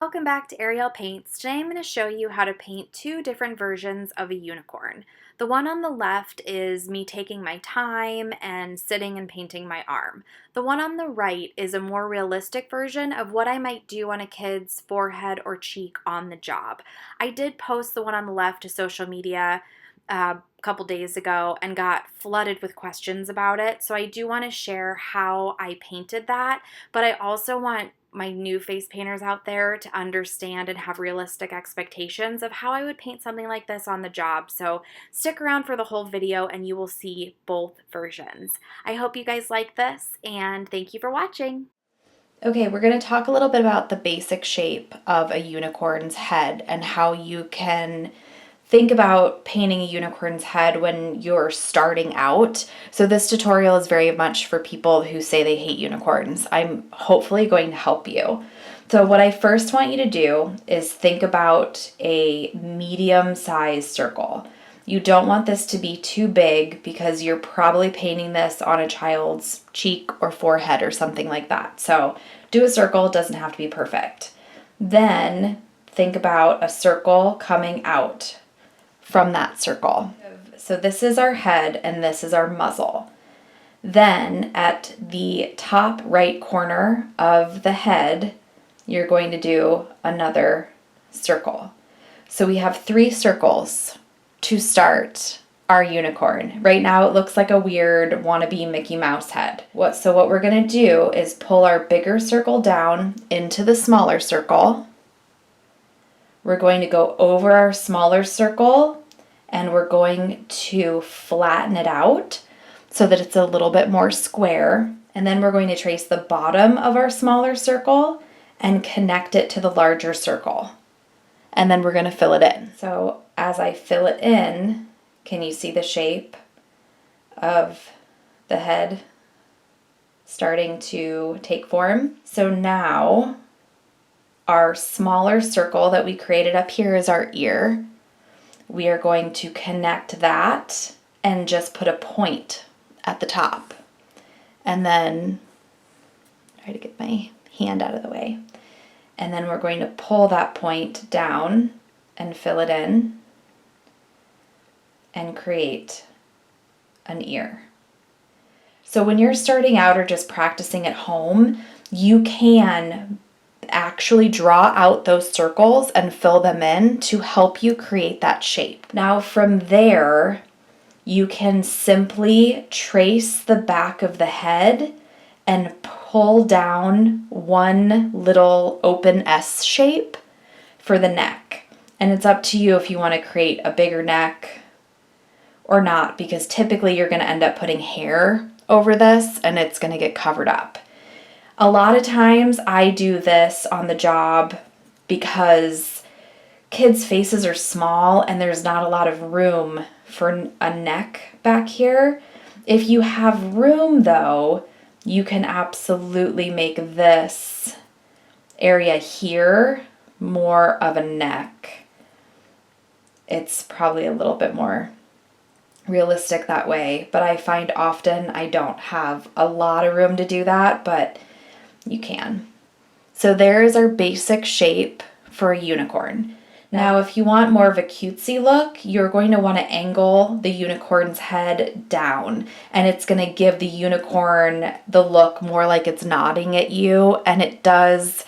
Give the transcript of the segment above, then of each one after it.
Welcome back to Arielpaints. Today I'm going to show you how to paint two different versions of a unicorn. The one on the left is me taking my time and sitting and painting my arm. The one on the right is a more realistic version of what I might do on a kid's forehead or cheek on the job. I did post the one on the left to social media a couple days ago and got flooded with questions about it, so I do want to share how I painted that, but I also want my new face painters out there to understand and have realistic expectations of how I would paint something like this on the job. So stick around for the whole video and you will see both versions. I hope you guys like this and thank you for watching. Okay, we're going to talk a little bit about the basic shape of a unicorn's head and how you can think about painting a unicorn's head when you're starting out. So this tutorial is very much for people who say they hate unicorns. I'm hopefully going to help you. So what I first want you to do is think about a medium-sized circle. You don't want this to be too big because you're probably painting this on a child's cheek or forehead or something like that. So do a circle, it doesn't have to be perfect. Then think about a circle coming out from that circle. So this is our head and this is our muzzle. Then at the top right corner of the head, you're going to do another circle. So we have 3 circles to start our unicorn. Right now it looks like a weird wannabe Mickey Mouse head. So what we're going to do is pull our bigger circle down into the smaller circle. We're going to go over our smaller circle and we're going to flatten it out so that it's a little bit more square. And then we're going to trace the bottom of our smaller circle and connect it to the larger circle. And then we're going to fill it in. So as I fill it in, can you see the shape of the head starting to take form? So now our smaller circle that we created up here is our ear. We are going to connect that and just put a point at the top. And then, try to get my hand out of the way. And then we're going to pull that point down and fill it in and create an ear. So when you're starting out or just practicing at home, you can actually draw out those circles and fill them in to help you create that shape. Now from there, you can simply trace the back of the head and pull down one little open S shape for the neck. And it's up to you if you want to create a bigger neck or not, because typically you're going to end up putting hair over this and it's going to get covered up. A lot of times I do this on the job because kids' faces are small and there's not a lot of room for a neck back here. If you have room though, you can absolutely make this area here more of a neck. It's probably a little bit more realistic that way, but I find often I don't have a lot of room to do that, but you can. So there is our basic shape for a unicorn. Now, if you want more of a cutesy look, you're going to want to angle the unicorn's head down, and it's going to give the unicorn the look more like it's nodding at you, and it does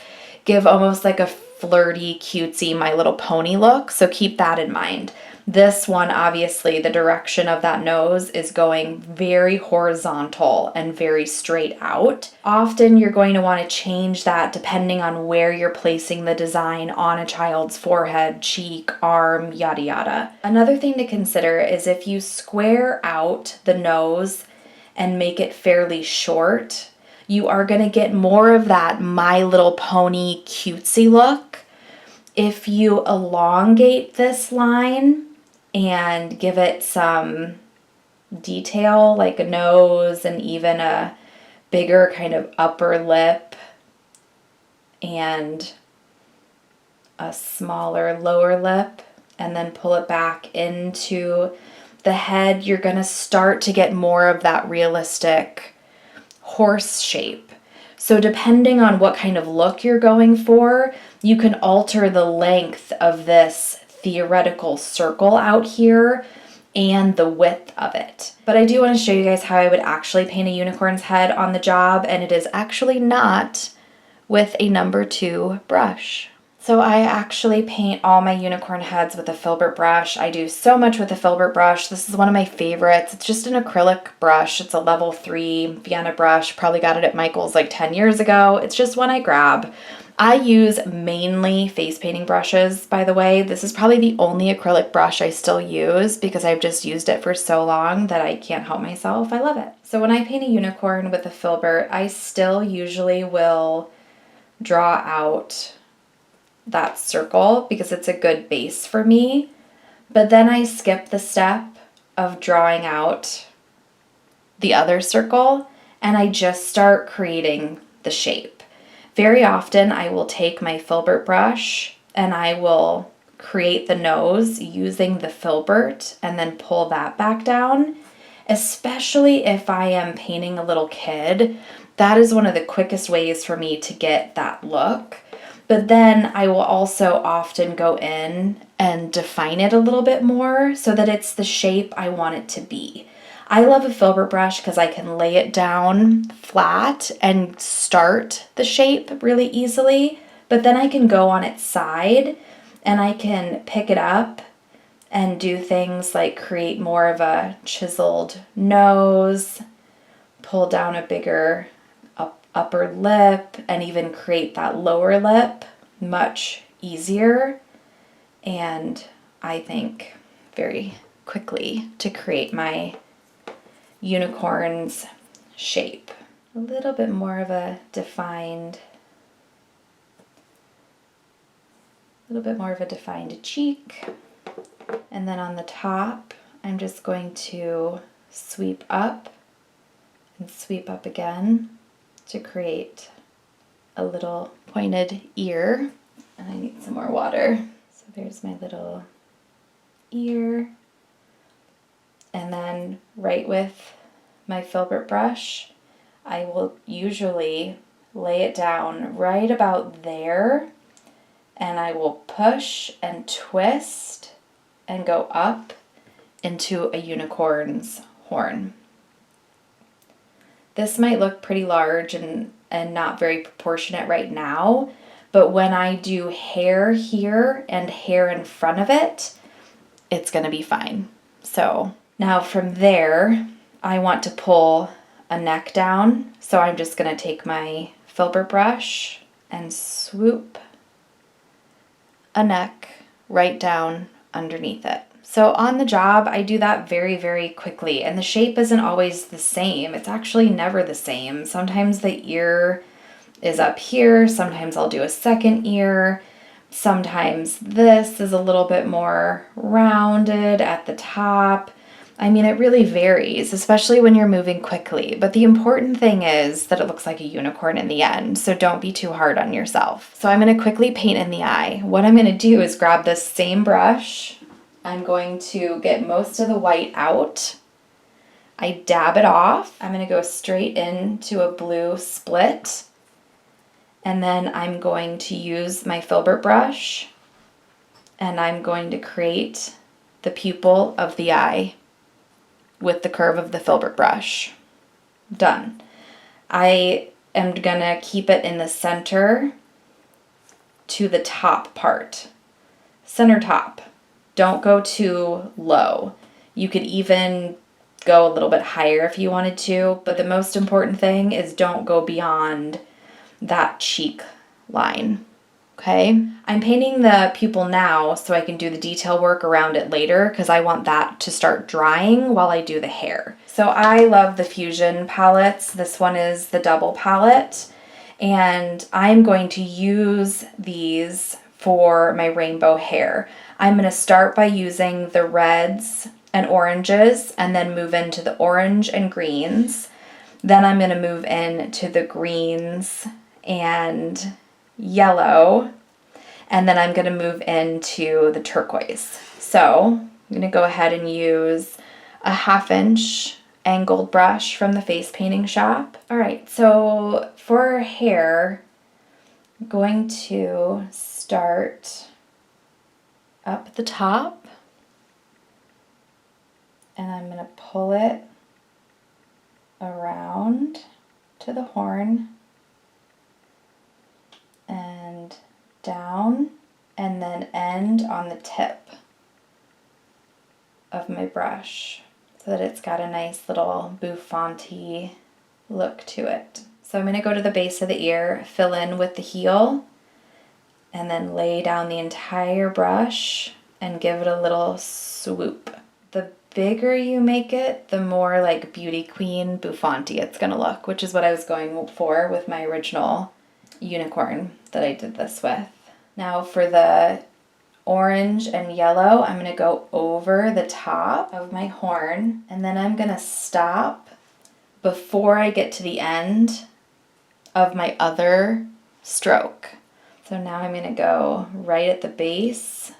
give almost like a flirty, cutesy My Little Pony look, so keep that in mind. This one, obviously, the direction of that nose is going very horizontal and very straight out. Often you're going to want to change that depending on where you're placing the design on a child's forehead, cheek, arm, yada yada. Another thing to consider is if you square out the nose and make it fairly short, you are going to get more of that My Little Pony cutesy look. If you elongate this line and give it some detail like a nose and even a bigger kind of upper lip and a smaller lower lip, and then pull it back into the head, you're going to start to get more of that realistic horse shape. So depending on what kind of look you're going for, you can alter the length of this theoretical circle out here and the width of it. But I do want to show you guys how I would actually paint a unicorn's head on the job, and it is actually not with a number 2 brush. So I actually paint all my unicorn heads with a filbert brush. I do so much with a filbert brush. This is one of my favorites. It's just an acrylic brush. It's a level 3 Vienna brush. Probably got it at Michael's like 10 years ago. It's just one I grab. I use mainly face painting brushes, by the way. This is probably the only acrylic brush I still use because I've just used it for so long that I can't help myself. I love it. So when I paint a unicorn with a filbert, I still usually will draw out that circle because it's a good base for me. But then I skip the step of drawing out the other circle and I just start creating the shape. Very often I will take my filbert brush and I will create the nose using the filbert and then pull that back down. Especially if I am painting a little kid, that is one of the quickest ways for me to get that look. But then I will also often go in and define it a little bit more so that it's the shape I want it to be. I love a filbert brush because I can lay it down flat and start the shape really easily, but then I can go on its side and I can pick it up and do things like create more of a chiseled nose, pull down a bigger upper lip, and even create that lower lip much easier, and I think very quickly to create my unicorn's shape. A little bit more of a defined cheek. And then on the top, I'm just going to sweep up and sweep up again to create a little pointed ear. And I need some more water. So there's my little ear. And then right with my filbert brush, I will usually lay it down right about there, and I will push and twist and go up into a unicorn's horn. This might look pretty large and not very proportionate right now, but when I do hair here and hair in front of it, it's going to be fine. So now from there, I want to pull a neck down. So I'm just going to take my filbert brush and swoop a neck right down underneath it. So on the job, I do that very, very quickly, and the shape isn't always the same. It's actually never the same. Sometimes the ear is up here, sometimes I'll do a second ear, sometimes this is a little bit more rounded at the top. I mean, it really varies, especially when you're moving quickly, but the important thing is that it looks like a unicorn in the end, so don't be too hard on yourself. So I'm going to quickly paint in the eye. What I'm going to do is grab this same brush. I'm going to get most of the white out. I dab it off. I'm going to go straight into a blue split. And then I'm going to use my filbert brush. And I'm going to create the pupil of the eye with the curve of the filbert brush. Done. I am going to keep it in the center to the top part. Center top. Don't go too low. You could even go a little bit higher if you wanted to, but the most important thing is don't go beyond that cheek line. Okay? I'm painting the pupil now so I can do the detail work around it later because I want that to start drying while I do the hair. So I love the Fusion palettes. This one is the double palette, and I'm going to use these for my rainbow hair. I'm going to start by using the reds and oranges and then move into the orange and greens. Then I'm going to move into the greens and yellow, and then I'm going to move into the turquoise. So I'm going to go ahead and use a 1/2 inch angled brush from the face painting shop. All right, so for hair, I'm going to start up the top, and I'm going to pull it around to the horn and down, and then end on the tip of my brush so that it's got a nice little bouffant-y look to it. So I'm going to go to the base of the ear, fill in with the heel, and then lay down the entire brush and give it a little swoop. The bigger you make it, the more like beauty queen bouffanty it's going to look, which is what I was going for with my original unicorn that I did this with. Now for the orange and yellow, I'm going to go over the top of my horn, and then I'm going to stop before I get to the end of my other stroke. So now I'm going to go right at the base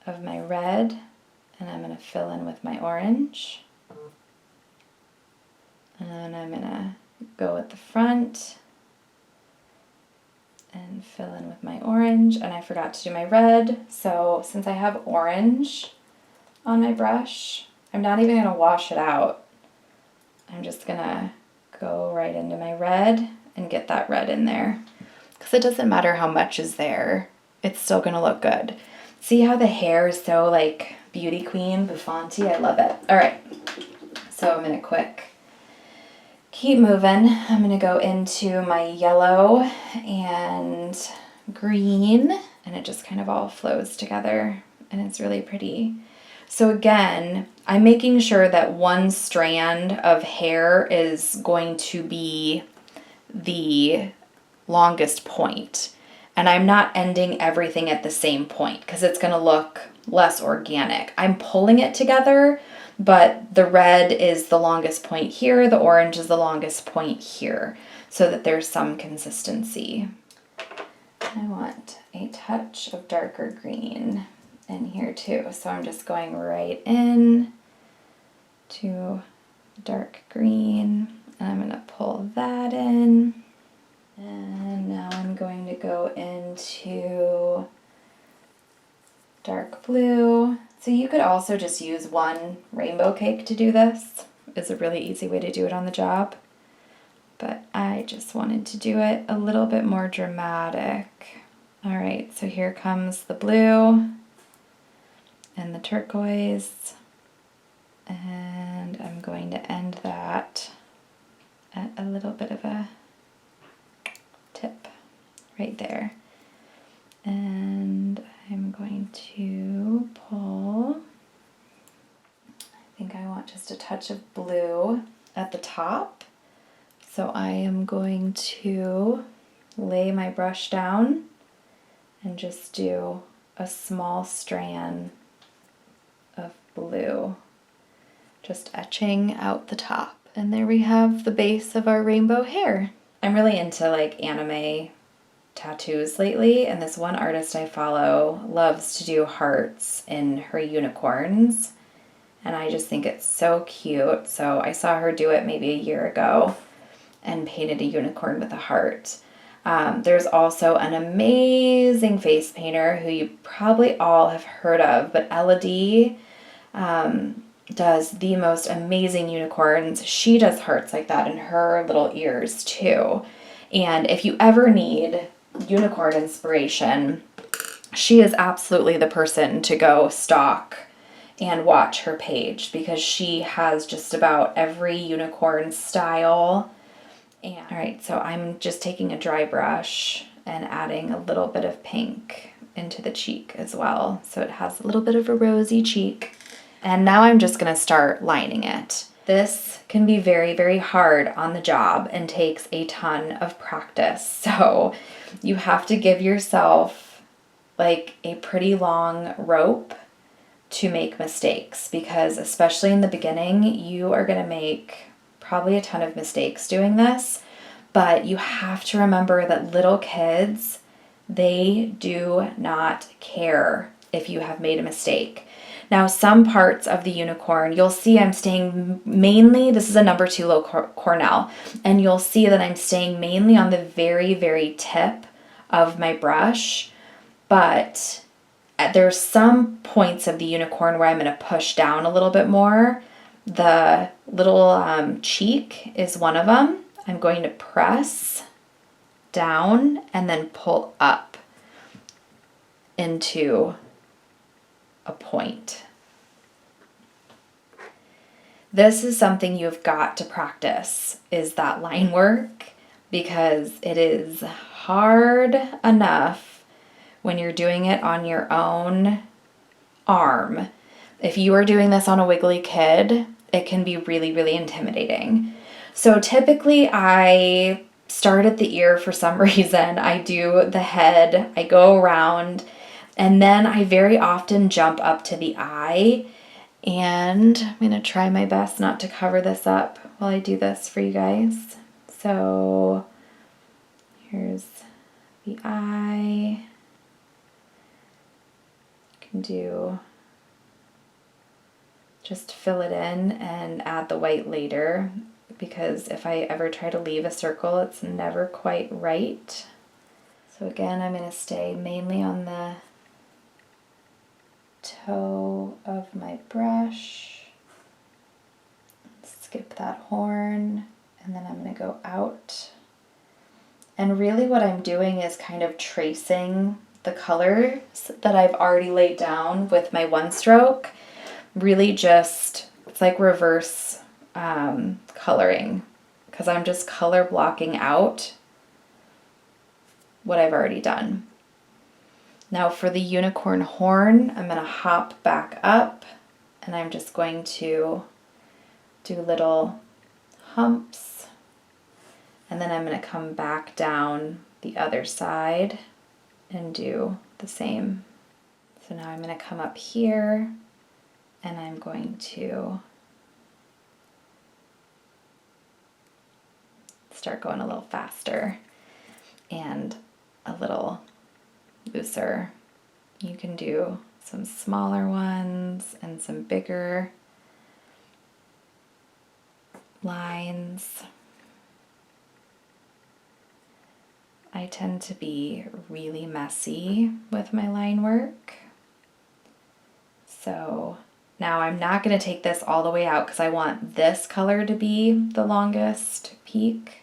of my red, and I'm going to fill in with my orange. And then I'm going to go at the front and fill in with my orange. And I forgot to do my red, so since I have orange on my brush, I'm not even going to wash it out. I'm just going to go right into my red and get that red in there. Because it doesn't matter how much is there, it's still going to look good. See how the hair is so like beauty queen, bouffanty? I love it. All right, so I'm going to keep moving. I'm going to go into my yellow and green, and it just kind of all flows together, and it's really pretty. So again, I'm making sure that one strand of hair is going to be the longest point. And I'm not ending everything at the same point because it's going to look less organic. I'm pulling it together, but the red is the longest point here, the orange is the longest point here, so that there's some consistency. I want a touch of darker green in here too, so I'm just going right in to dark green, and I'm going to pull that in, and now I'm going to go into dark blue. So you could also just use one rainbow cake to do this. It's a really easy way to do it on the job, but I just wanted to do it a little bit more dramatic. All right, so here comes the blue and the turquoise, and I'm going to end that at a little bit of a tip right there. And I'm going to pull, I think I want just a touch of blue at the top. So I am going to lay my brush down and just do a small strand of blue, just etching out the top. And there we have the base of our rainbow hair. I'm really into like anime tattoos lately, and this one artist I follow loves to do hearts in her unicorns, and I just think it's so cute. So I saw her do it maybe a year ago and painted a unicorn with a heart. There's also an amazing face painter who you probably all have heard of, but Ella D does the most amazing unicorns. She does hearts like that in her little ears too. And if you ever need unicorn inspiration, she is absolutely the person to go stalk and watch her page, because she has just about every unicorn style. And all right, so I'm just taking a dry brush and adding a little bit of pink into the cheek as well, so it has a little bit of a rosy cheek. And now I'm just going to start lining it. This can be very, very hard on the job and takes a ton of practice. So you have to give yourself like a pretty long rope to make mistakes, because especially in the beginning, you are going to make probably a ton of mistakes doing this. But you have to remember that little kids, they do not care if you have made a mistake. Now, some parts of the unicorn, you'll see I'm staying mainly, this is a number 2 low Cornell, and you'll see that I'm staying mainly on the very, very tip of my brush, but there's some points of the unicorn where I'm going to push down a little bit more. The little cheek is one of them. I'm going to press down and then pull up into a point. This is something you've got to practice, is that line work, because it is hard enough when you're doing it on your own arm. If you are doing this on a wiggly kid, it can be really, really intimidating. So typically I start at the ear for some reason. I do the head, I go around, and then I very often jump up to the eye. And I'm going to try my best not to cover this up while I do this for you guys. So here's the eye. You can do, just fill it in and add the white later, because if I ever try to leave a circle, it's never quite right. So again, I'm going to stay mainly on the toe of my brush, skip that horn, and then I'm going to go out. And really what I'm doing is kind of tracing the colors that I've already laid down with my one stroke. Really just, it's like reverse coloring, because I'm just color blocking out what I've already done. Now for the unicorn horn, I'm going to hop back up and I'm just going to do little humps, and then I'm going to come back down the other side and do the same. So now I'm going to come up here and I'm going to start going a little faster and a little looser. You can do some smaller ones and some bigger lines. I tend to be really messy with my line work. So now I'm not going to take this all the way out because I want this color to be the longest peak.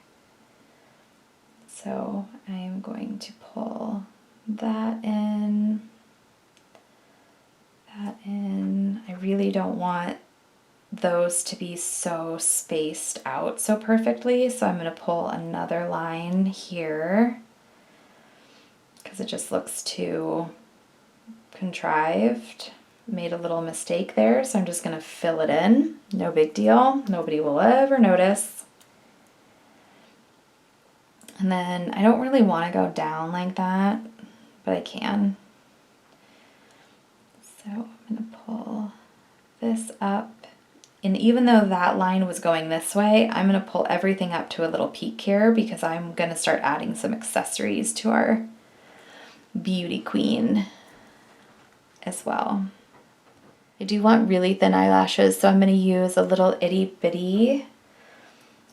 So I'm going to pull that in, that in. I really don't want those to be so spaced out so perfectly, so I'm going to pull another line here because it just looks too contrived. Made a little mistake there, so I'm just going to fill it in. No big deal. Nobody will ever notice. And then I don't really want to go down like that, but I can. So I'm going to pull this up. And even though that line was going this way, I'm going to pull everything up to a little peak here because I'm going to start adding some accessories to our beauty queen as well. I do want really thin eyelashes, so I'm going to use a little itty bitty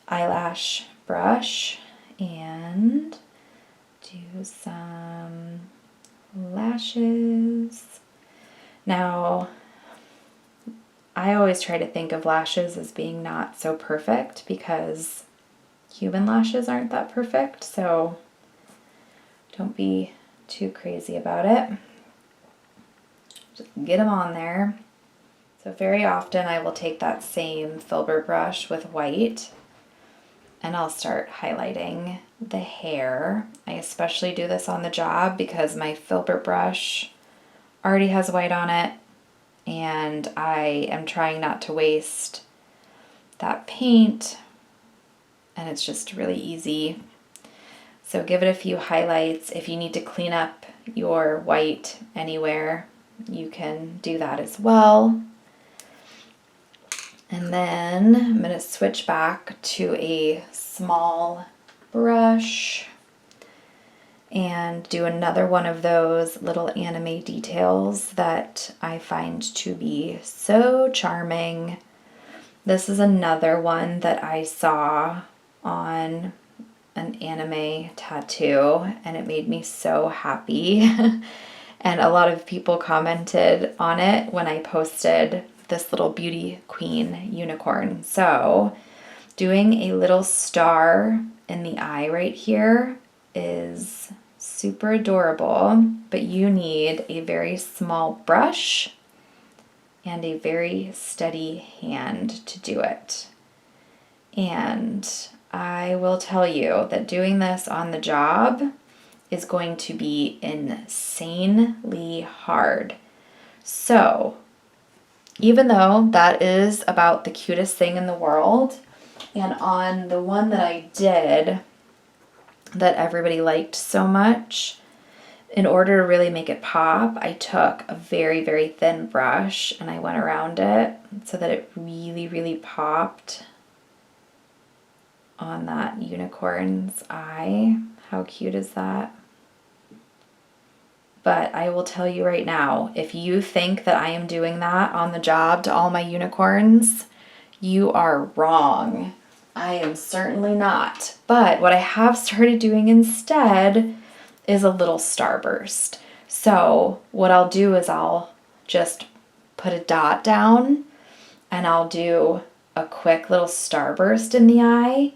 eyelash brush and do some lashes. Now, I always try to think of lashes as being not so perfect because human lashes aren't that perfect, so don't be too crazy about it. Just get them on there. So very often I will take that same filbert brush with white and I'll start highlighting the hair. I especially do this on the job because my filbert brush already has white on it, and I am trying not to waste that paint, and it's just really easy. So give it a few highlights. If you need to clean up your white anywhere, you can do that as well. And then I'm going to switch back to a small brush, and do another one of those little anime details that I find to be so charming. This is another one that I saw on an anime tattoo, and it made me so happy. And a lot of people commented on it when I posted this little beauty queen unicorn. So doing a little star in the eye right here is super adorable, but you need a very small brush and a very steady hand to do it. And I will tell you that doing this on the job is going to be insanely hard. So, even though that is about the cutest thing in the world, and on the one that I did that everybody liked so much, in order to really make it pop, I took a very, very thin brush and I went around it so that it really, really popped on that unicorn's eye. How cute is that? But I will tell you right now, if you think that I am doing that on the job to all my unicorns, you are wrong. I am certainly not. But what I have started doing instead is a little starburst. So what I'll do is I'll just put a dot down and I'll do a quick little starburst in the eye,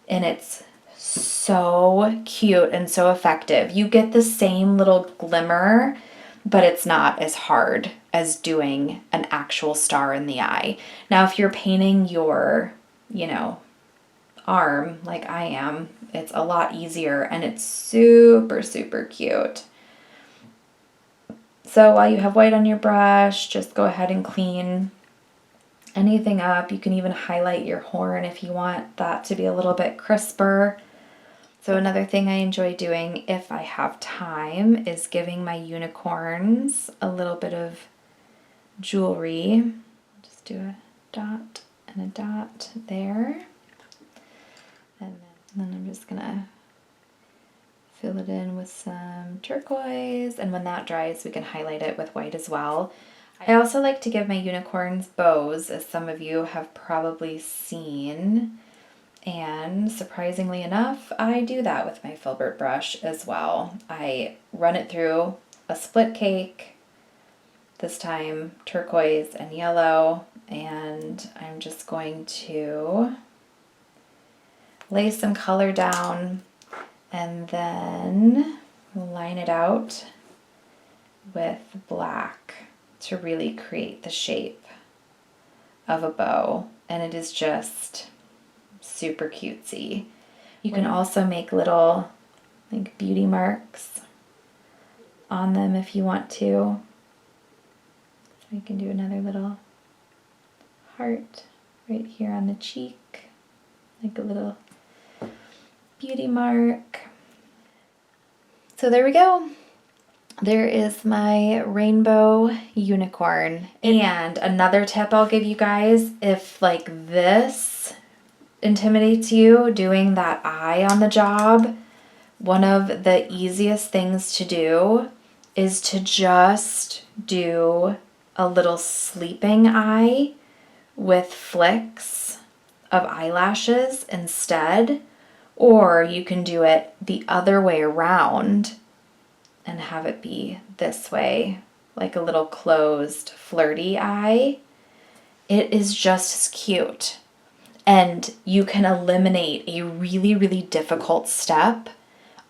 and it's so cute and so effective. You get the same little glimmer, but it's not as hard as doing an actual star in the eye. Now, if you're painting your, arm like I am, it's a lot easier and it's super, super cute. So while you have white on your brush, just go ahead and clean anything up. You can even highlight your horn if you want that to be a little bit crisper. So another thing I enjoy doing if I have time is giving my unicorns a little bit of jewelry. Just do a dot and a dot there. And then I'm just gonna fill it in with some turquoise, and when that dries we can highlight it with white as well. I also like to give my unicorns bows, as some of you have probably seen. And surprisingly enough, I do that with my filbert brush as well. I run it through a split cake, this time turquoise and yellow, and I'm just going to lay some color down and then line it out with black to really create the shape of a bow. And it is just super cutesy. You can also make little beauty marks on them if you want to. So you can do another little heart right here on the cheek, like a little beauty mark. So there we go. There is my rainbow unicorn. And another tip I'll give you guys, if this intimidates you, doing that eye on the job, one of the easiest things to do is to just do a little sleeping eye with flicks of eyelashes instead, or you can do it the other way around and have it be this way, like a little closed flirty eye. It is just as cute. And you can eliminate a really, really difficult step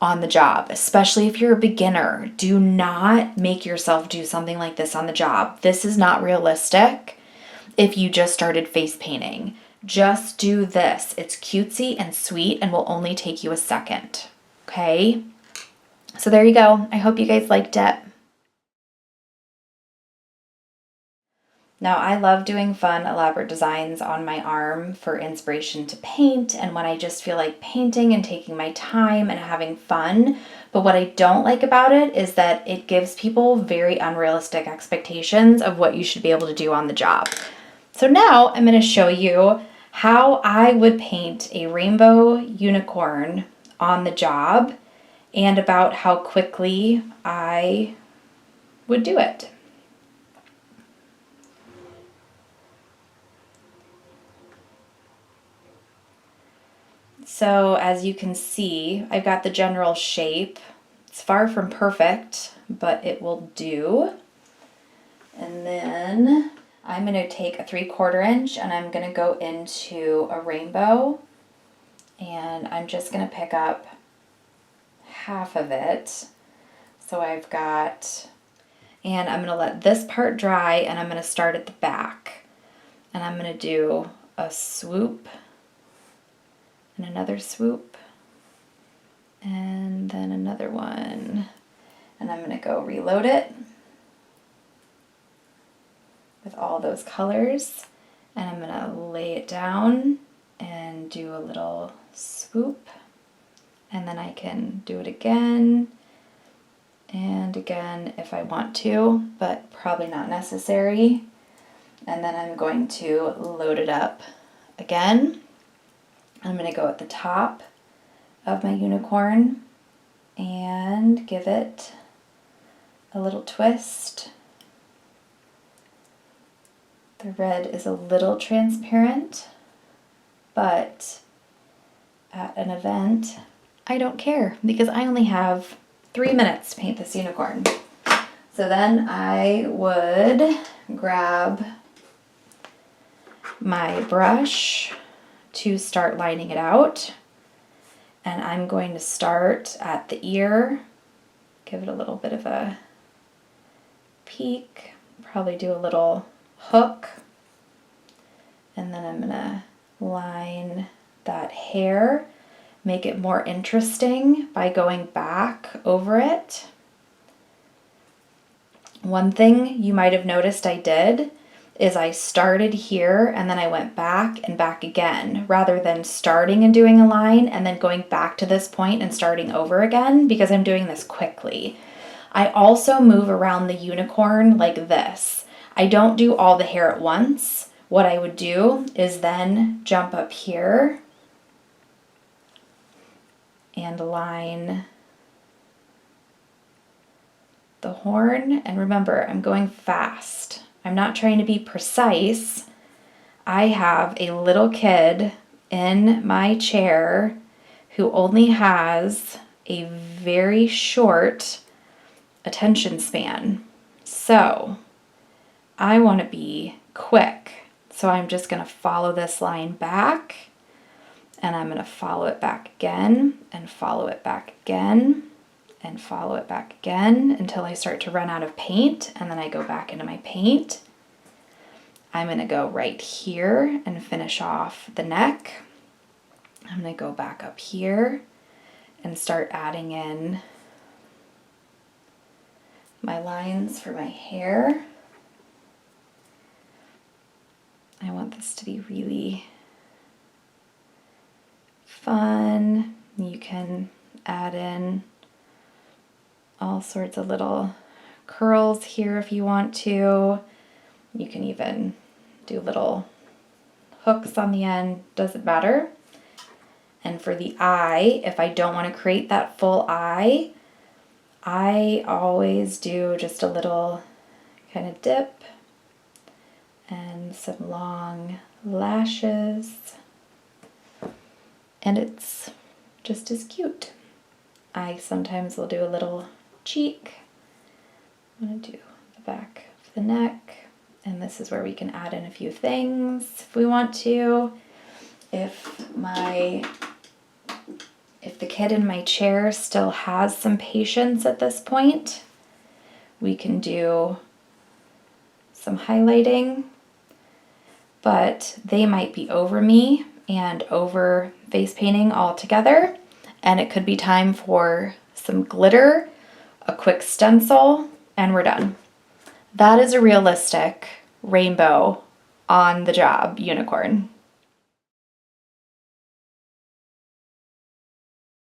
on the job, especially if you're a beginner. Do not make yourself do something like this on the job. This is not realistic if you just started face painting. Just do this. It's cutesy and sweet and will only take you a second. Okay? So there you go. I hope you guys liked it. Now, I love doing fun, elaborate designs on my arm for inspiration to paint and when I just feel like painting and taking my time and having fun. But what I don't like about it is that it gives people very unrealistic expectations of what you should be able to do on the job. So now I'm going to show you how I would paint a rainbow unicorn on the job. and about how quickly I would do it. So as you can see, I've got the general shape. It's far from perfect, but it will do. And then I'm going to take a 3/4 inch and I'm going to go into a rainbow, and I'm just going to pick up half of it. So I've got, and I'm going to let this part dry, and I'm going to start at the back, and I'm going to do a swoop and another swoop and then another one, and I'm going to go reload it with all those colors, and I'm going to lay it down and do a little swoop, and then I can do it again and again if I want to, but probably not necessary. And then I'm going to load it up again. I'm going to go at the top of my unicorn and give it a little twist. The red is a little transparent, but at an event, I don't care because I only have 3 minutes to paint this unicorn. So then I would grab my brush to start lining it out, and I'm going to start at the ear, give it a little bit of a peak, probably do a little hook, and then I'm gonna line that hair, make it more interesting by going back over it. One thing you might have noticed I did is I started here and then I went back and back again, rather than starting and doing a line and then going back to this point and starting over again, because I'm doing this quickly. I also move around the unicorn like this. I don't do all the hair at once. What I would do is then jump up here and line the horn. And remember, I'm going fast. I'm not trying to be precise. I have a little kid in my chair who only has a very short attention span. So I want to be quick. So I'm just going to follow this line back, and I'm going to follow it back again, and follow it back again, and follow it back again until I start to run out of paint, and then I go back into my paint. I'm going to go right here and finish off the neck. I'm going to go back up here and start adding in my lines for my hair. I want this to be really fun. You can add in all sorts of little curls here if you want to. You can even do little hooks on the end, doesn't matter. And for the eye, if I don't want to create that full eye, I always do just a little kind of dip and some long lashes, and it's just as cute. I sometimes will do a little cheek. I'm going to do the back of the neck, and this is where we can add in a few things if we want to. If the kid in my chair still has some patience at this point, we can do some highlighting, but they might be over me and over face painting altogether, and it could be time for some glitter, a quick stencil, and we're done. That is a realistic rainbow on the job unicorn.